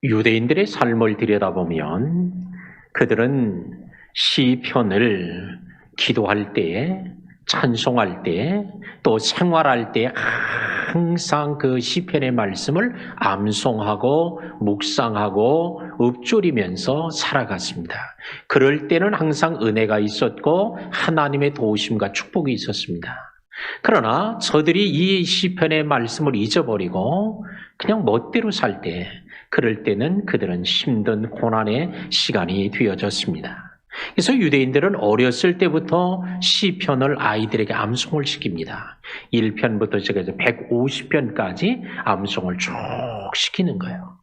유대인들의 삶을 들여다보면 그들은 시편을 기도할 때에, 찬송할 때, 또 생활할 때 항상 그 시편의 말씀을 암송하고 묵상하고 읊조리면서 살아갔습니다. 그럴 때는 항상 은혜가 있었고 하나님의 도우심과 축복이 있었습니다. 그러나 저들이 이 시편의 말씀을 잊어버리고 그냥 멋대로 살 때, 그럴 때는 그들은 힘든 고난의 시간이 되어졌습니다. 그래서 유대인들은 어렸을 때부터 시편을 아이들에게 암송을 시킵니다. 1편부터 150편까지 암송을 쭉 시키는 거예요.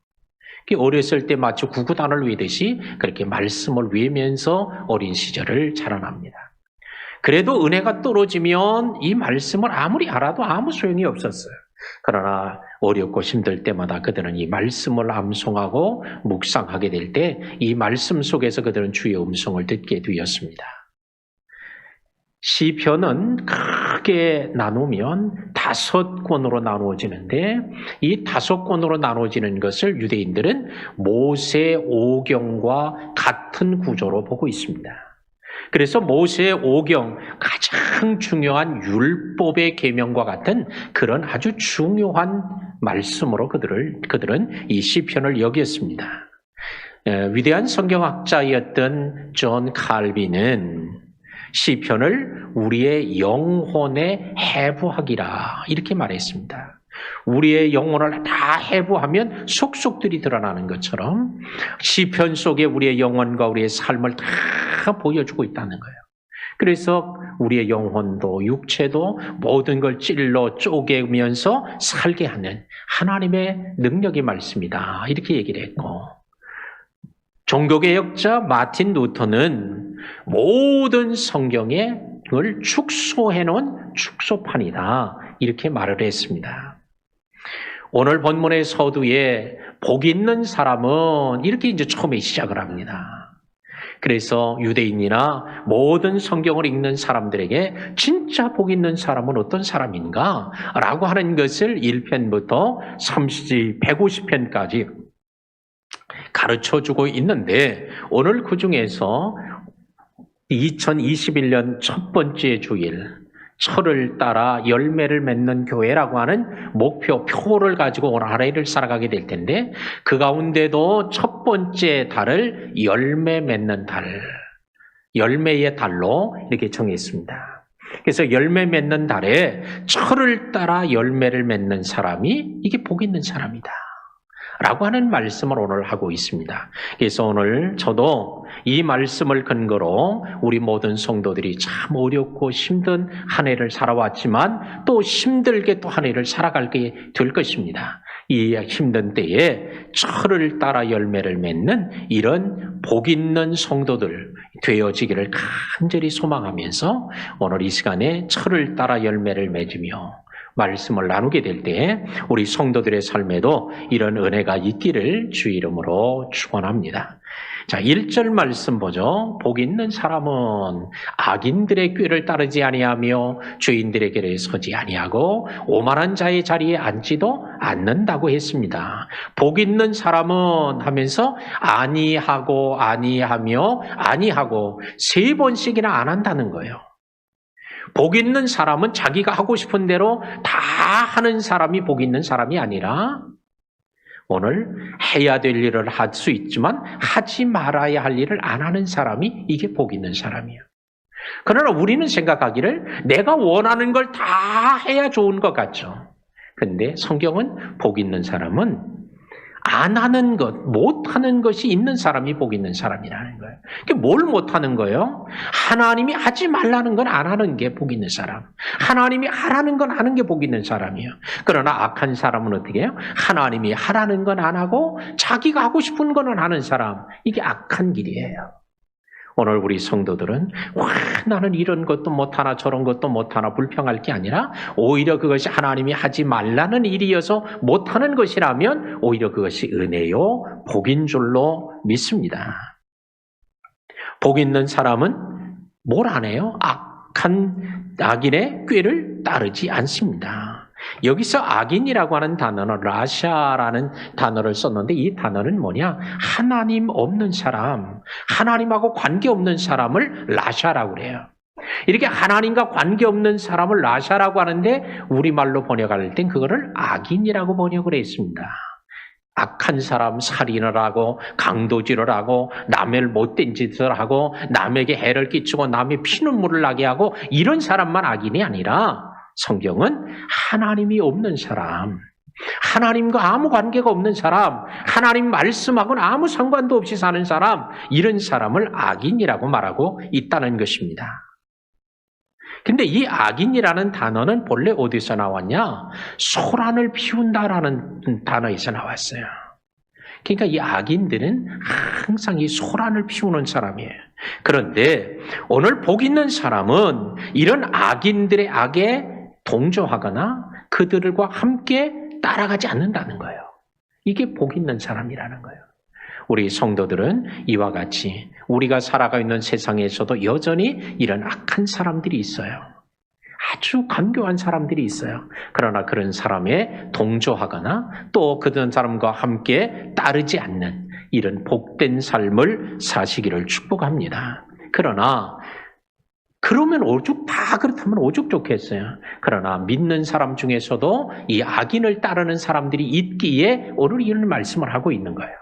어렸을 때 마치 구구단을 외듯이 그렇게 말씀을 외면서 어린 시절을 자라납니다. 그래도 은혜가 떨어지면 이 말씀을 아무리 알아도 아무 소용이 없었어요. 그러나 어렵고 힘들 때마다 그들은 이 말씀을 암송하고 묵상하게 될 때 이 말씀 속에서 그들은 주의 음성을 듣게 되었습니다. 시편은 크게 나누면 5권으로 나누어지는데 이 5권으로 나누어지는 것을 유대인들은 모세오경과 같은 구조로 보고 있습니다. 그래서 모세오경, 가장 중요한 율법의 계명과 같은 그런 아주 중요한 말씀으로 그들은 이 시편을 여겼습니다. 위대한 성경학자였던 존 칼빈은 시편을 우리의 영혼의 해부학이라 이렇게 말했습니다. 우리의 영혼을 다 해부하면 속속들이 드러나는 것처럼 시편 속에 우리의 영혼과 우리의 삶을 다 보여주고 있다는 거예요. 그래서 우리의 영혼도 육체도 모든 걸 찔러 쪼개면서 살게 하는 하나님의 능력의 말씀이다 이렇게 얘기를 했고, 종교개혁자 마틴 루터는 모든 성경을 축소해놓은 축소판이다 이렇게 말을 했습니다. 오늘 본문의 서두에 복 있는 사람은 이렇게 이제 처음에 시작을 합니다. 그래서 유대인이나 모든 성경을 읽는 사람들에게 진짜 복 있는 사람은 어떤 사람인가? 라고 하는 것을 1편부터 150편까지 가르쳐주고 있는데, 오늘 그 중에서 2021년 첫 번째 주일, 철을 따라 열매를 맺는 교회라고 하는 목표를 가지고 오늘 하루를 살아가게 될 텐데, 그 가운데도 첫 번째 달을 열매 맺는 달, 열매의 달로 이렇게 정했습니다. 그래서 열매 맺는 달에 철을 따라 열매를 맺는 사람이 이게 복 있는 사람이다 라고 하는 말씀을 오늘 하고 있습니다. 그래서 오늘 저도 이 말씀을 근거로 우리 모든 성도들이 참 어렵고 힘든 한 해를 살아왔지만 또 힘들게 또 한 해를 살아가게 될 것입니다. 이 힘든 때에 철을 따라 열매를 맺는 이런 복 있는 성도들 되어지기를 간절히 소망하면서 오늘 이 시간에 철을 따라 열매를 맺으며 말씀을 나누게 될 때 우리 성도들의 삶에도 이런 은혜가 있기를 주 이름으로 축원합니다. 자, 1절 말씀 보죠. 복 있는 사람은 악인들의 꾀를 따르지 아니하며 죄인들의 길에 서지 아니하고 오만한 자의 자리에 앉지도 않는다고 했습니다. 복 있는 사람은 하면서 아니하고 아니하며 아니하고 3번씩이나 안 한다는 거예요. 복 있는 사람은 자기가 하고 싶은 대로 다 하는 사람이 복 있는 사람이 아니라 오늘 해야 될 일을 할 수 있지만 하지 말아야 할 일을 안 하는 사람이 이게 복 있는 사람이에요. 그러나 우리는 생각하기를 내가 원하는 걸 다 해야 좋은 것 같죠. 그런데 성경은 복 있는 사람은 안 하는 것, 못 하는 것이 있는 사람이 복 있는 사람이라는 거예요. 뭘 못 하는 거예요? 하나님이 하지 말라는 건 안 하는 게 복 있는 사람. 하나님이 하라는 건 하는 게 복 있는 사람이에요. 그러나 악한 사람은 어떻게 해요? 하나님이 하라는 건 안 하고 자기가 하고 싶은 거는 하는 사람. 이게 악한 길이에요. 오늘 우리 성도들은 나는 이런 것도 못하나 저런 것도 못하나 불평할 게 아니라 오히려 그것이 하나님이 하지 말라는 일이어서 못하는 것이라면 오히려 그것이 은혜요 복인 줄로 믿습니다. 복 있는 사람은 뭘 안 해요? 악인의 꾀를 따르지 않습니다. 여기서 악인이라고 하는 단어는 라샤라는 단어를 썼는데 이 단어는 뭐냐? 하나님 없는 사람, 하나님하고 관계없는 사람을 라샤라고 그래요. 이렇게 하나님과 관계없는 사람을 라샤라고 하는데 우리말로 번역할 땐 그거를 악인이라고 번역을 했습니다. 악한 사람, 살인을 하고 강도질을 하고 남의 못된 짓을 하고 남에게 해를 끼치고 남의 피눈물을 나게 하고 이런 사람만 악인이 아니라 성경은 하나님이 없는 사람, 하나님과 아무 관계가 없는 사람, 하나님 말씀하고는 아무 상관도 없이 사는 사람, 이런 사람을 악인이라고 말하고 있다는 것입니다. 근데 이 악인이라는 단어는 본래 어디서 나왔냐? 소란을 피운다라는 단어에서 나왔어요. 그러니까 이 악인들은 항상 이 소란을 피우는 사람이에요. 그런데 오늘 복 있는 사람은 이런 악인들의 악에 동조하거나 그들과 함께 따라가지 않는다는 거예요. 이게 복 있는 사람이라는 거예요. 우리 성도들은 이와 같이 우리가 살아가고 있는 세상에서도 여전히 이런 악한 사람들이 있어요. 아주 간교한 사람들이 있어요. 그러나 그런 사람에 동조하거나 또 그런 사람과 함께 따르지 않는 이런 복된 삶을 사시기를 축복합니다. 그러나 그러면 다 그렇다면 오죽 좋겠어요. 그러나 믿는 사람 중에서도 이 악인을 따르는 사람들이 있기에 오늘 이런 말씀을 하고 있는 거예요.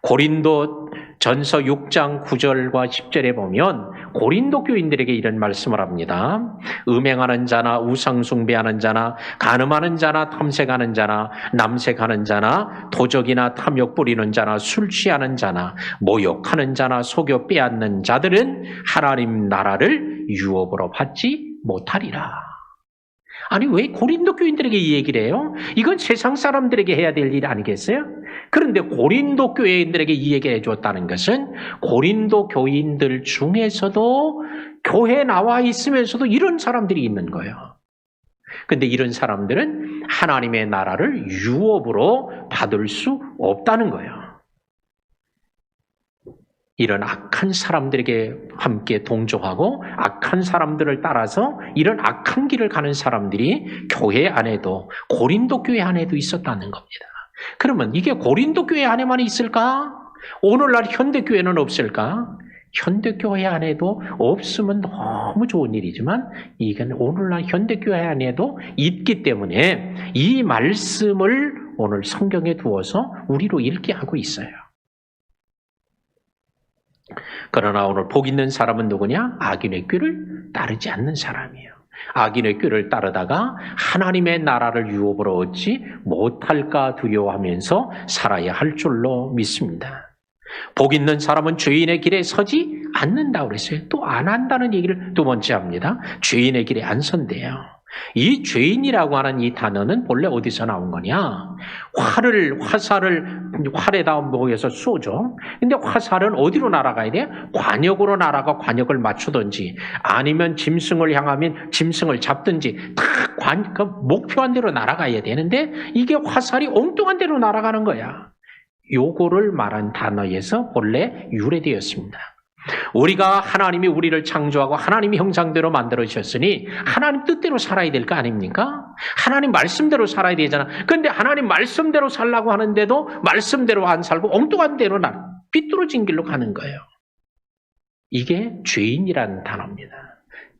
고린도 전서 6장 9절과 10절에 보면 고린도 교인들에게 이런 말씀을 합니다. 음행하는 자나 우상숭배하는 자나 간음하는 자나 탐색하는 자나 남색하는 자나 도적이나 탐욕 부리는 자나 술 취하는 자나 모욕하는 자나 속여 빼앗는 자들은 하나님 나라를 유업으로 받지 못하리라. 아니 왜 고린도 교인들에게 이 얘기를 해요? 이건 세상 사람들에게 해야 될 일 아니겠어요? 그런데 고린도 교인들에게 이 얘기를 해줬다는 것은 고린도 교인들 중에서도 교회에 나와 있으면서도 이런 사람들이 있는 거예요. 그런데 이런 사람들은 하나님의 나라를 유업으로 받을 수 없다는 거예요. 이런 악한 사람들에게 함께 동조하고 악한 사람들을 따라서 이런 악한 길을 가는 사람들이 교회 안에도 고린도 교회 안에도 있었다는 겁니다. 그러면 이게 고린도 교회 안에만 있을까? 오늘날 현대교회는 없을까? 현대교회 안에도 없으면 너무 좋은 일이지만 이건 오늘날 현대교회 안에도 있기 때문에 이 말씀을 오늘 성경에 두어서 우리로 읽게 하고 있어요. 그러나 오늘 복 있는 사람은 누구냐? 악인의 꾀를 따르지 않는 사람이에요. 악인의 꾀를 따르다가 하나님의 나라를 유업으로 얻지 못할까 두려워하면서 살아야 할 줄로 믿습니다. 복 있는 사람은 죄인의 길에 서지 않는다고 그랬어요. 또 안 한다는 얘기를 두 번째 합니다. 죄인의 길에 안 선대요. 이 죄인이라고 하는 이 단어는 본래 어디서 나온 거냐? 활에다 모여서 쏘죠. 근데 화살은 어디로 날아가야 돼? 관역으로 날아가 관역을 맞추든지 아니면 짐승을 향하면 짐승을 잡든지 그 목표한 대로 날아가야 되는데 이게 화살이 엉뚱한 대로 날아가는 거야. 요거를 말한 단어에서 본래 유래되었습니다. 우리가 하나님이 우리를 창조하고 하나님의 형상대로 만들어주셨으니 하나님 뜻대로 살아야 될 거 아닙니까? 하나님 말씀대로 살아야 되잖아. 그런데 하나님 말씀대로 살라고 하는데도 말씀대로 안 살고 엉뚱한 대로 삐뚤어진 길로 가는 거예요. 이게 죄인이라는 단어입니다.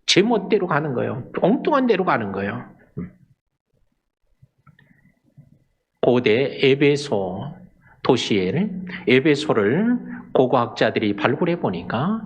제멋대로 가는 거예요. 엉뚱한 대로 가는 거예요. 고대 에베소 도시에 에베소를 고고학자들이 발굴해 보니까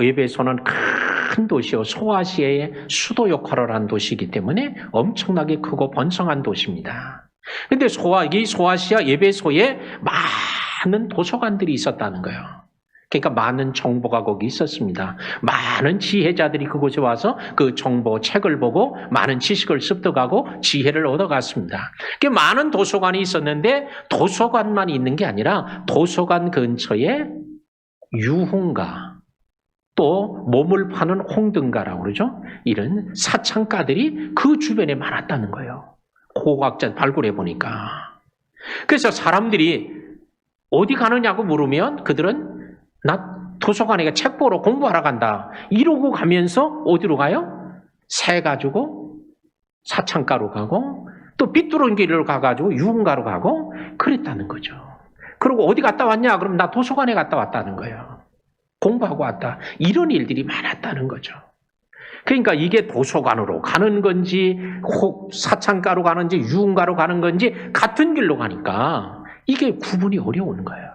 에베소는 큰 도시요 소아시아의 수도 역할을 한 도시이기 때문에 엄청나게 크고 번성한 도시입니다. 그런데 이 소아시아 에베소에 많은 도서관들이 있었다는 거예요. 그러니까 많은 정보가 거기 있었습니다. 많은 지혜자들이 그곳에 와서 그 정보 책을 보고 많은 지식을 습득하고 지혜를 얻어갔습니다. 많은 도서관이 있었는데 도서관만 있는 게 아니라 도서관 근처에 유흥가 또 몸을 파는 홍등가라고 그러죠. 이런 사창가들이 그 주변에 많았다는 거예요. 고고학자 발굴해 보니까. 그래서 사람들이 어디 가느냐고 물으면 그들은 나 도서관에 책 보러 공부하러 간다. 이러고 가면서 어디로 가요? 새 가지고 사창가로 가고 또 삐뚤은 길을 가가지고 유흥가로 가고 그랬다는 거죠. 그리고 어디 갔다 왔냐? 그럼 나 도서관에 갔다 왔다는 거예요. 공부하고 왔다. 이런 일들이 많았다는 거죠. 그러니까 이게 도서관으로 가는 건지 혹 사창가로 가는지 유흥가로 가는 건지 같은 길로 가니까 이게 구분이 어려운 거예요.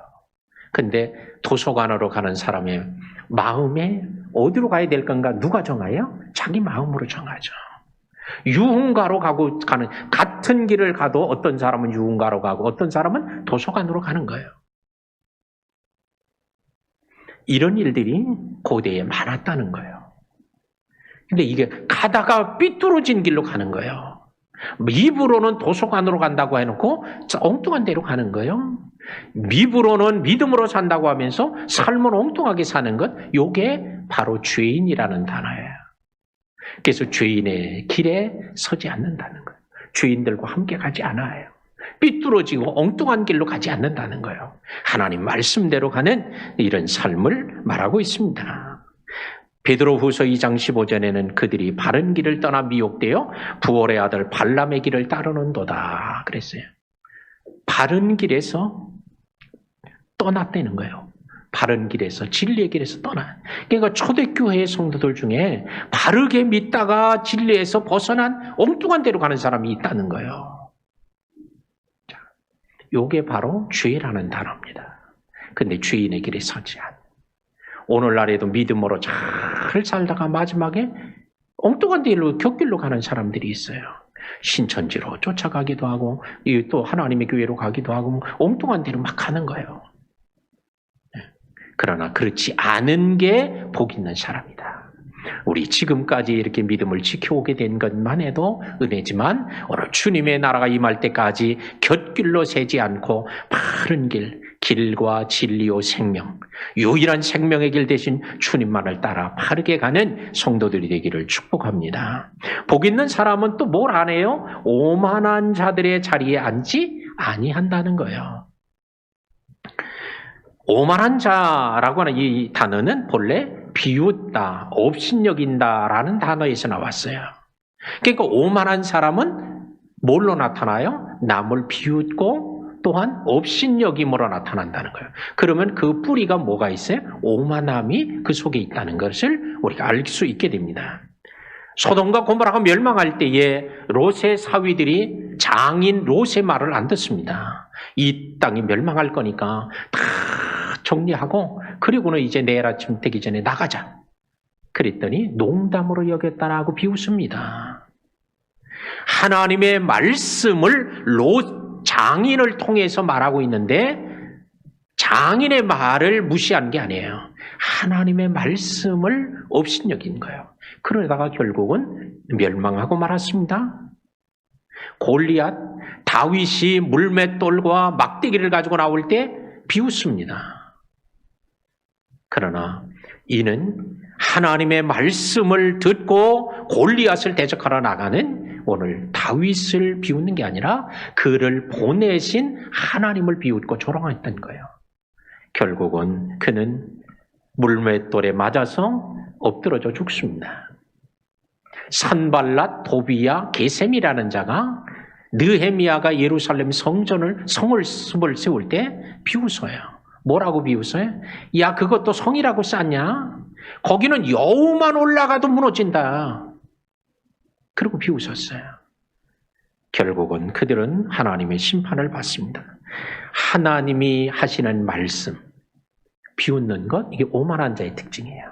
근데 도서관으로 가는 사람의 마음에 어디로 가야 될 건가 누가 정해요? 자기 마음으로 정하죠. 유흥가로 가는 같은 길을 가도 어떤 사람은 유흥가로 가고 어떤 사람은 도서관으로 가는 거예요. 이런 일들이 고대에 많았다는 거예요. 근데 이게 가다가 삐뚤어진 길로 가는 거예요. 입으로는 도서관으로 간다고 해놓고 엉뚱한 데로 가는 거예요. 입으로는 믿음으로 산다고 하면서 삶을 엉뚱하게 사는 것, 이게 바로 죄인이라는 단어예요. 그래서 죄인의 길에 서지 않는다는 거예요. 죄인들과 함께 가지 않아요. 삐뚤어지고 엉뚱한 길로 가지 않는다는 거예요. 하나님 말씀대로 가는 이런 삶을 말하고 있습니다. 베드로후서 2장 15절에는 그들이 바른 길을 떠나 미혹되어 부올의 아들 발람의 길을 따르는도다 그랬어요. 바른 길에서 떠났다는 거예요. 바른 길에서, 진리의 길에서 떠나. 그러니까 초대교회의 성도들 중에 바르게 믿다가 진리에서 벗어난 엉뚱한 데로 가는 사람이 있다는 거예요. 자, 요게 바로 죄라는 단어입니다. 근데 죄인의 길에 서지 않는. 오늘날에도 믿음으로 잘 살다가 마지막에 엉뚱한 데로 곁길로 가는 사람들이 있어요. 신천지로 쫓아가기도 하고 또 하나님의 교회로 가기도 하고 엉뚱한 데로 막 가는 거예요. 그러나 그렇지 않은 게 복 있는 사람이다. 우리 지금까지 이렇게 믿음을 지켜오게 된 것만 해도 은혜지만 오늘 주님의 나라가 임할 때까지 곁길로 새지 않고 바른 길과 진리요 생명, 유일한 생명의 길 대신 주님만을 따라 바르게 가는 성도들이 되기를 축복합니다. 복 있는 사람은 또 뭘 안 해요? 오만한 자들의 자리에 앉지 아니한다는 거예요. 오만한 자라고 하는 이 단어는 본래 비웃다, 업신여긴다라는 단어에서 나왔어요. 그러니까 오만한 사람은 뭘로 나타나요? 남을 비웃고 또한 업신여김으로 나타난다는 거예요. 그러면 그 뿌리가 뭐가 있어요? 오만함이 그 속에 있다는 것을 우리가 알 수 있게 됩니다. 소돔과 고모라가 멸망할 때에 롯의 사위들이 장인 롯의 말을 안 듣습니다. 이 땅이 멸망할 거니까 다 정리하고 그리고는 이제 내일 아침 되기 전에 나가자. 그랬더니 농담으로 여겼다라고 비웃습니다. 하나님의 말씀을 장인을 통해서 말하고 있는데 장인의 말을 무시한 게 아니에요. 하나님의 말씀을 업신여긴 거예요. 그러다가 결국은 멸망하고 말았습니다. 골리앗, 다윗이 물맷돌과 막대기를 가지고 나올 때 비웃습니다. 그러나 이는 하나님의 말씀을 듣고 골리앗을 대적하러 나가는 오늘 다윗을 비웃는 게 아니라 그를 보내신 하나님을 비웃고 조롱했던 거예요. 결국은 그는 물맷돌에 맞아서 엎드러져 죽습니다. 산발랏, 도비야, 게셈이라는 자가 느헤미야가 예루살렘 성을 세울 때 비웃어요. 뭐라고 비웃어요? 야, 그것도 성이라고 쌌냐? 거기는 여우만 올라가도 무너진다. 그리고 비웃었어요. 결국은 그들은 하나님의 심판을 받습니다. 하나님이 하시는 말씀, 비웃는 것, 이게 오만한 자의 특징이에요.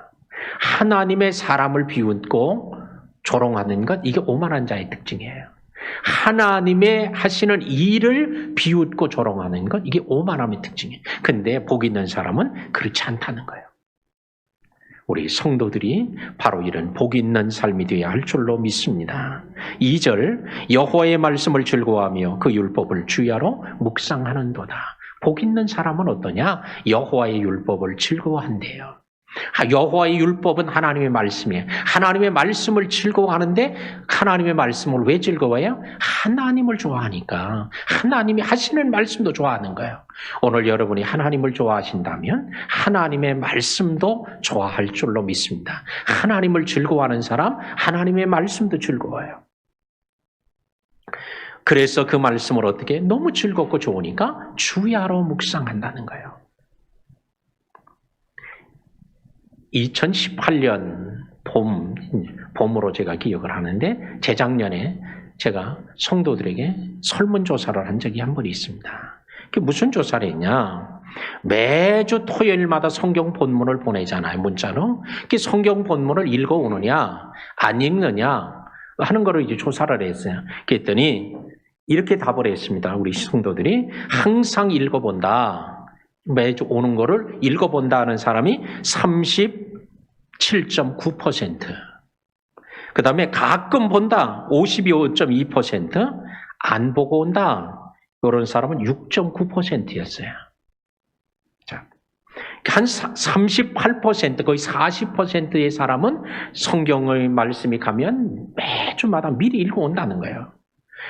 하나님의 사람을 비웃고 조롱하는 것, 이게 오만한 자의 특징이에요. 하나님의 하시는 일을 비웃고 조롱하는 것, 이게 오만함의 특징이에요. 근데 복 있는 사람은 그렇지 않다는 거예요. 우리 성도들이 바로 이런 복 있는 삶이 되어야 할 줄로 믿습니다. 2절, 여호와의 말씀을 즐거워하며 그 율법을 주야로 묵상하는도다. 복 있는 사람은 어떠냐? 여호와의 율법을 즐거워한대요. 여호와의 율법은 하나님의 말씀이에요. 하나님의 말씀을 즐거워하는데 하나님의 말씀을 왜 즐거워해요? 하나님을 좋아하니까 하나님이 하시는 말씀도 좋아하는 거예요. 오늘 여러분이 하나님을 좋아하신다면 하나님의 말씀도 좋아할 줄로 믿습니다. 하나님을 즐거워하는 사람, 하나님의 말씀도 즐거워요. 그래서 그 말씀을 어떻게 너무 즐겁고 좋으니까 주야로 묵상한다는 거예요. 2018년 봄으로 제가 기억을 하는데 재작년에 제가 성도들에게 설문조사를 한 적이 한 번 있습니다. 그게 무슨 조사를 했냐? 매주 토요일마다 성경 본문을 보내잖아요, 문자로. 그 성경 본문을 읽어오느냐, 안 읽느냐 하는 거를 이제 조사를 했어요. 그랬더니 이렇게 답을 했습니다. 우리 성도들이 항상 읽어본다. 매주 오는 거를 읽어본다 하는 사람이 37.9%. 그 다음에 가끔 본다. 52.2%. 안 보고 온다. 이런 사람은 6.9%였어요. 자, 한 38%, 거의 40%의 사람은 성경의 말씀이 가면 매주마다 미리 읽어온다는 거예요.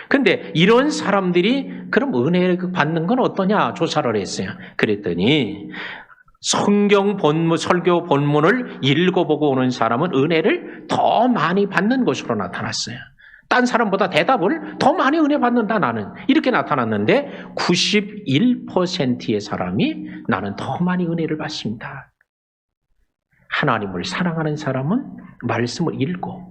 근데 이런 사람들이 그럼 은혜를 받는 건 어떠냐 조사를 했어요. 그랬더니 성경 본문, 설교 본문을 읽어보고 오는 사람은 은혜를 더 많이 받는 것으로 나타났어요. 딴 사람보다 대답을 더 많이 은혜 받는다 나는. 이렇게 나타났는데 91%의 사람이 나는 더 많이 은혜를 받습니다. 하나님을 사랑하는 사람은 말씀을 읽고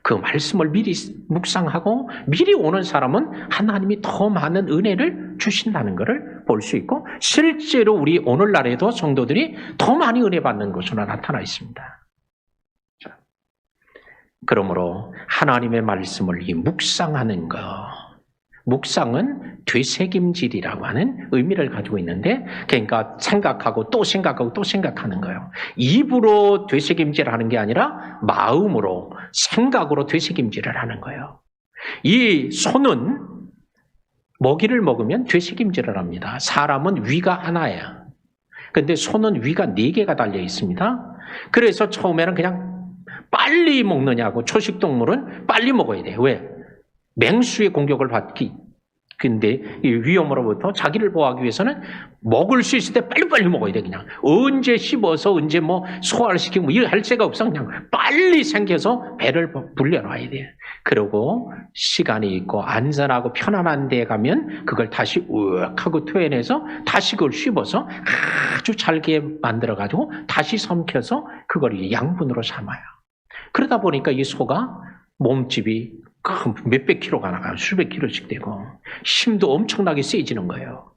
그 말씀을 미리 묵상하고 미리 오는 사람은 하나님이 더 많은 은혜를 주신다는 것을 볼 수 있고 실제로 우리 오늘날에도 성도들이 더 많이 은혜 받는 것으로 나타나 있습니다. 자, 그러므로 하나님의 말씀을 묵상하는 것, 묵상은 되새김질이라고 하는 의미를 가지고 있는데 그러니까 생각하고 또 생각하고 또 생각하는 거예요. 입으로 되새김질하는 게 아니라 마음으로 생각으로 되새김질을 하는 거예요. 이 소는 먹이를 먹으면 되새김질을 합니다. 사람은 위가 하나예요. 그런데 소는 위가 4개가 달려 있습니다. 그래서 처음에는 그냥 빨리 먹느냐고 초식동물은 빨리 먹어야 돼요. 왜? 맹수의 공격을 받기. 근데 이 위험으로부터 자기를 보호하기 위해서는 먹을 수 있을 때 빨리빨리 먹어야 돼, 그냥. 언제 씹어서, 언제 뭐 소화를 시키고, 이럴 할 새가 없어. 그냥 빨리 생겨서 배를 불려놔야 돼. 그리고 시간이 있고 안전하고 편안한 데에 가면 그걸 다시 우악 하고 토해내서 다시 그걸 씹어서 아주 잘게 만들어가지고 다시 삼켜서 그걸 양분으로 삼아요. 그러다 보니까 이 소가 몸집이 몇백 킬로가 나가요. 수백 킬로씩 되고 힘도 엄청나게 세지는 거예요.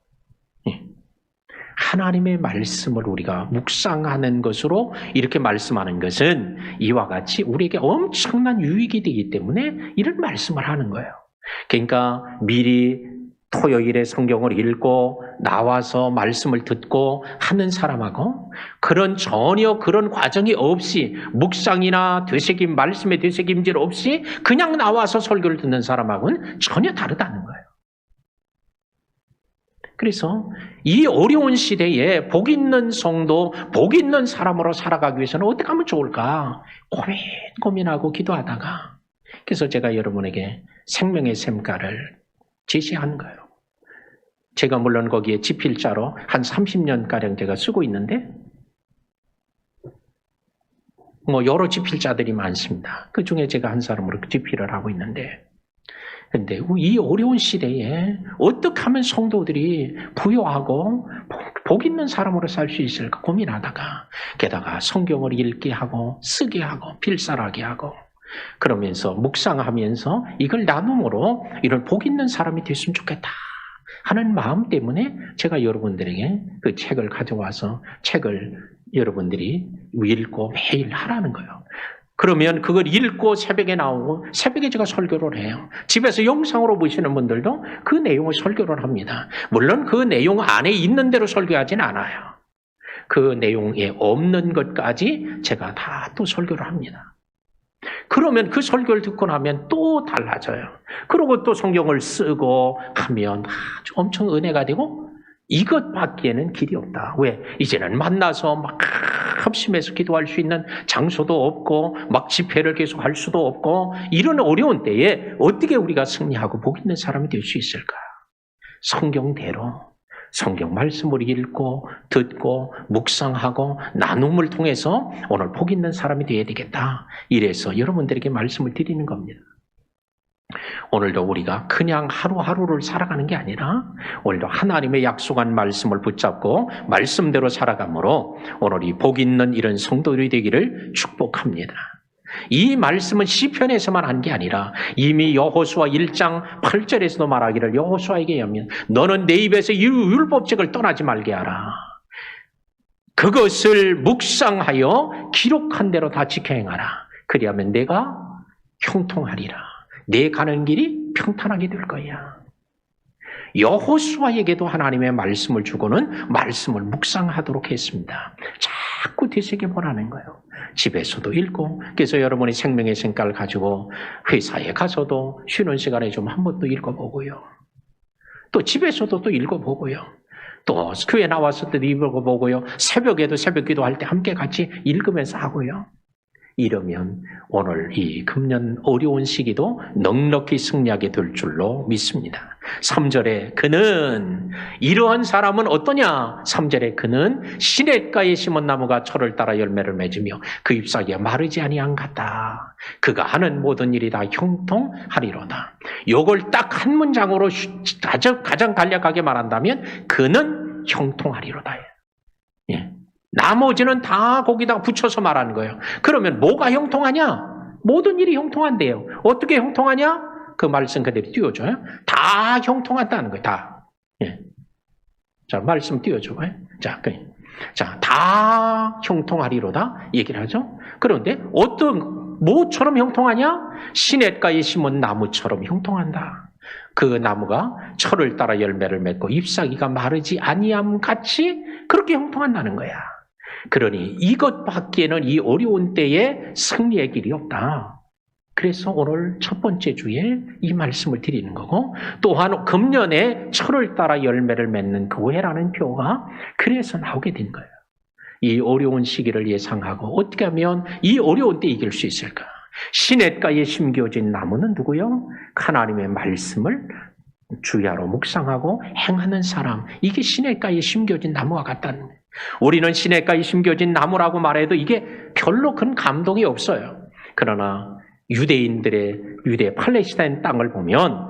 하나님의 말씀을 우리가 묵상하는 것으로 이렇게 말씀하는 것은 이와 같이 우리에게 엄청난 유익이 되기 때문에 이런 말씀을 하는 거예요. 그러니까 미리 토요일에 성경을 읽고 나와서 말씀을 듣고 하는 사람하고 전혀 그런 과정이 없이 묵상이나 되새김, 말씀의 되새김질 없이 그냥 나와서 설교를 듣는 사람하고는 전혀 다르다는 거예요. 그래서 이 어려운 시대에 복 있는 성도, 복 있는 사람으로 살아가기 위해서는 어떻게 하면 좋을까 고민하고 기도하다가 그래서 제가 여러분에게 생명의 샘가를 제시하는 거예요. 제가 물론 거기에 지필자로 한 30년가량 제가 쓰고 있는데 여러 지필자들이 많습니다. 그 중에 제가 한 사람으로 지필을 하고 있는데 근데 이 어려운 시대에 어떻게 하면 성도들이 부유하고 복 있는 사람으로 살 수 있을까 고민하다가 게다가 성경을 읽게 하고 쓰게 하고 필사하게 하고 그러면서 묵상하면서 이걸 나눔으로 이런 복 있는 사람이 됐으면 좋겠다 하는 마음 때문에 제가 여러분들에게 그 책을 가져와서 책을 여러분들이 읽고 매일 하라는 거예요. 그러면 그걸 읽고 새벽에 나오고 새벽에 제가 설교를 해요. 집에서 영상으로 보시는 분들도 그 내용을 설교를 합니다. 물론 그 내용 안에 있는 대로 설교하진 않아요. 그 내용에 없는 것까지 제가 다 또 설교를 합니다. 그러면 그 설교를 듣고 나면 또 달라져요. 그리고 또 성경을 쓰고 하면 아주 엄청 은혜가 되고 이것 받기에는 길이 없다. 왜? 이제는 만나서 막 합심해서 기도할 수 있는 장소도 없고 막 집회를 계속 할 수도 없고 이런 어려운 때에 어떻게 우리가 승리하고 복 있는 사람이 될 수 있을까? 성경대로 성경 말씀을 읽고 듣고 묵상하고 나눔을 통해서 오늘 복 있는 사람이 되어야 되겠다. 이래서 여러분들에게 말씀을 드리는 겁니다. 오늘도 우리가 그냥 하루하루를 살아가는 게 아니라 오늘도 하나님의 약속한 말씀을 붙잡고 말씀대로 살아가므로 오늘 이 복 있는 이런 성도들이 되기를 축복합니다. 이 말씀은 시편에서만 한 게 아니라 이미 여호수아 1장 8절에서도 말하기를 여호수아에게 하면 너는 내 입에서 이 율법책을 떠나지 말게 하라. 그것을 묵상하여 기록한 대로 다 지켜 행하라. 그리하면 내가 형통하리라. 내 가는 길이 평탄하게 될 거야. 여호수아에게도 하나님의 말씀을 주고는 말씀을 묵상하도록 했습니다. 자꾸 되새겨보라는 거예요. 집에서도 읽고, 그래서 여러분이 생명의 생각을 가지고 회사에 가서도 쉬는 시간에 좀 한 번 또 읽어보고요. 또 집에서도 또 읽어보고요. 또 교회 나와서 또 읽어보고요. 새벽에도 새벽 기도할 때 함께 같이 읽으면서 하고요. 이러면 오늘 이 금년 어려운 시기도 넉넉히 승리하게 될 줄로 믿습니다. 3절에 그는 이러한 사람은 어떠냐? 3절에 그는 시냇가에 심은 나무가 철을 따라 열매를 맺으며 그 잎사귀가 마르지 아니한 같다. 그가 하는 모든 일이 다 형통하리로다. 요걸 딱 한 문장으로 가장 간략하게 말한다면 그는 형통하리로다. 예. 나머지는 다 거기다가 붙여서 말하는 거예요. 그러면 뭐가 형통하냐? 모든 일이 형통한대요. 어떻게 형통하냐? 그 말씀 그대로 띄워줘요. 다 형통한다는 거예요. 다. 예. 자, 말씀 띄워줘요. 자, 다 형통하리로다 얘기를 하죠. 그런데 어떤 뭐처럼 형통하냐? 시냇가에 심은 나무처럼 형통한다. 그 나무가 철을 따라 열매를 맺고 잎사귀가 마르지 아니함 같이 그렇게 형통한다는 거야. 그러니 이것밖에는 이 어려운 때에 승리의 길이 없다. 그래서 오늘 첫 번째 주에 이 말씀을 드리는 거고, 또한 금년에 철을 따라 열매를 맺는 교회라는 표가 그래서 나오게 된 거예요. 이 어려운 시기를 예상하고 어떻게 하면 이 어려운 때 이길 수 있을까? 시냇가에 심겨진 나무는 누구요? 하나님의 말씀을 주야로 묵상하고 행하는 사람. 이게 시냇가에 심겨진 나무와 같다는 거예요. 우리는 시냇가에 심겨진 나무라고 말해도 이게 별로 큰 감동이 없어요. 그러나 유대 팔레스타인 땅을 보면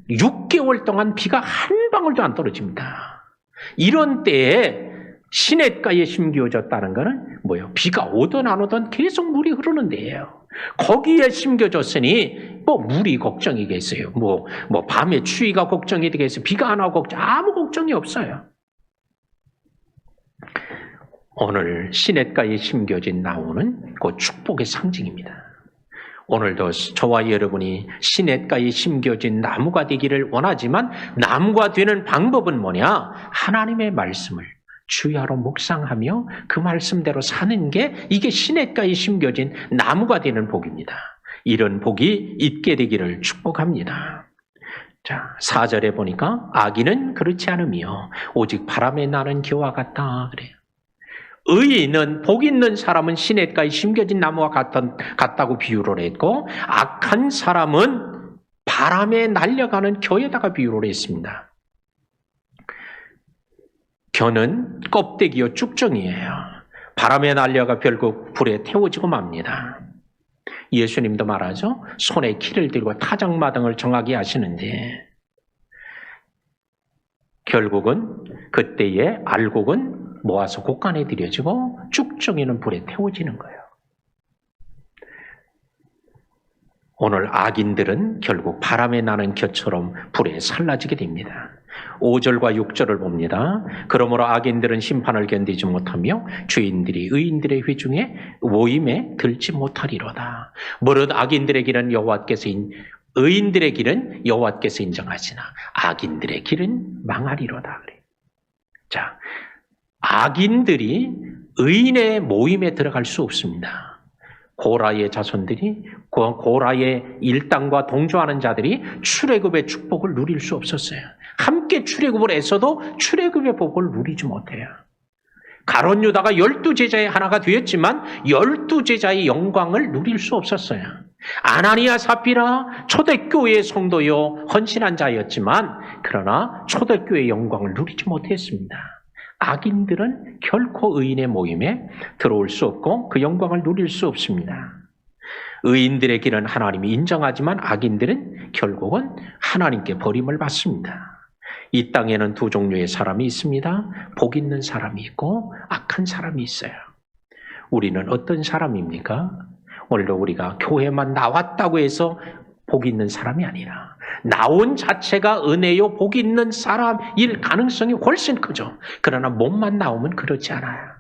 6개월 동안 비가 한 방울도 안 떨어집니다. 이런 때에 시냇가에 심겨졌다는 것은 뭐예요? 비가 오든 안 오든 계속 물이 흐르는 데예요. 거기에 심겨졌으니 뭐 물이 걱정이겠어요. 뭐 밤에 추위가 걱정이 되겠어요. 비가 안 오고 아무 걱정이 없어요. 오늘 시냇가에 심겨진 나무는 그 축복의 상징입니다. 오늘도 저와 여러분이 시냇가에 심겨진 나무가 되기를 원하지만 나무가 되는 방법은 뭐냐? 하나님의 말씀을 주야로 묵상하며 그 말씀대로 사는 게 이게 시냇가에 심겨진 나무가 되는 복입니다. 이런 복이 있게 되기를 축복합니다. 자, 4절에 보니까 악인은 그렇지 않으며 오직 바람에 나는 겨와 같다 그래요. 의인은 복 있는 사람은 시냇가에 심겨진 나무와 같다고 비유를 했고 악한 사람은 바람에 날려가는 겨에다가 비유를 했습니다. 겨는 껍데기요 쭉정이에요. 바람에 날려가 결국 불에 태워지고 맙니다. 예수님도 말하죠. 손에 키를 들고 타작마당을 정하게 하시는데 결국은 그때의 알곡은 모아서 곡간에 들여지고 쭉정이는 불에 태워지는 거예요. 오늘 악인들은 결국 바람에 나는 겨처럼 불에 살라지게 됩니다. 5절과 6절을 봅니다. 그러므로 악인들은 심판을 견디지 못하며 죄인들이 의인들의 회중에 모임에 들지 못하리로다. 무릇 악인들의 길은 의인들의 길은 여호와께서 인정하시나 악인들의 길은 망하리로다. 자, 악인들이 의인의 모임에 들어갈 수 없습니다. 고라의 자손들이 고라의 일당과 동조하는 자들이 출애굽의 축복을 누릴 수 없었어요. 함께 출애굽을 했어도 출애굽의 복을 누리지 못해요. 가룟 유다가 12제자의 하나가 되었지만 12제자의 영광을 누릴 수 없었어요. 아나니아 삽비라 초대교회의 성도요 헌신한 자였지만 그러나 초대교회의 영광을 누리지 못했습니다. 악인들은 결코 의인의 모임에 들어올 수 없고 그 영광을 누릴 수 없습니다. 의인들의 길은 하나님이 인정하지만 악인들은 결국은 하나님께 버림을 받습니다. 이 땅에는 두 종류의 사람이 있습니다. 복 있는 사람이 있고 악한 사람이 있어요. 우리는 어떤 사람입니까? 오늘도 우리가 교회만 나왔다고 해서 복 있는 사람이 아니라 나온 자체가 은혜요 복 있는 사람일 가능성이 훨씬 크죠. 그러나 몸만 나오면 그렇지 않아요.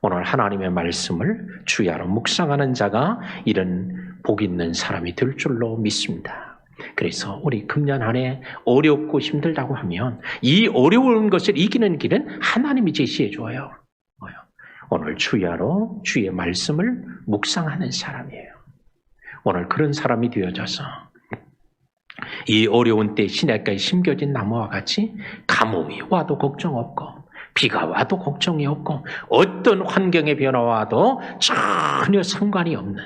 오늘 하나님의 말씀을 주야로 묵상하는 자가 이런 복 있는 사람이 될 줄로 믿습니다. 그래서 우리 금년 한 해 어렵고 힘들다고 하면 이 어려운 것을 이기는 길은 하나님이 제시해 줘요. 오늘 주야로 주의 말씀을 묵상하는 사람이에요. 오늘 그런 사람이 되어져서 이 어려운 때 시냇가에 심겨진 나무와 같이 가뭄이 와도 걱정 없고 비가 와도 걱정이 없고 어떤 환경의 변화가 와도 전혀 상관이 없는,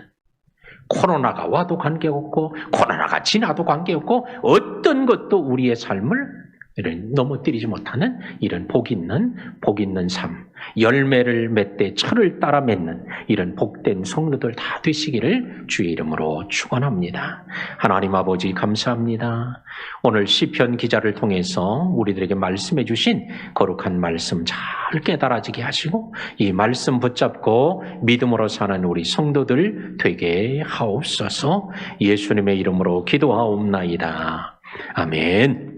코로나가 와도 관계없고 코로나가 지나도 관계없고 어떤 것도 우리의 삶을 넘어뜨리지 못하는 이런 복 있는 삶, 열매를 맺되 철을 따라 맺는 이런 복된 성도들 다 되시기를 주의 이름으로 축원합니다. 하나님 아버지 감사합니다. 오늘 시편 기자를 통해서 우리들에게 말씀해 주신 거룩한 말씀 잘 깨달아지게 하시고 이 말씀 붙잡고 믿음으로 사는 우리 성도들 되게 하옵소서. 예수님의 이름으로 기도하옵나이다. 아멘.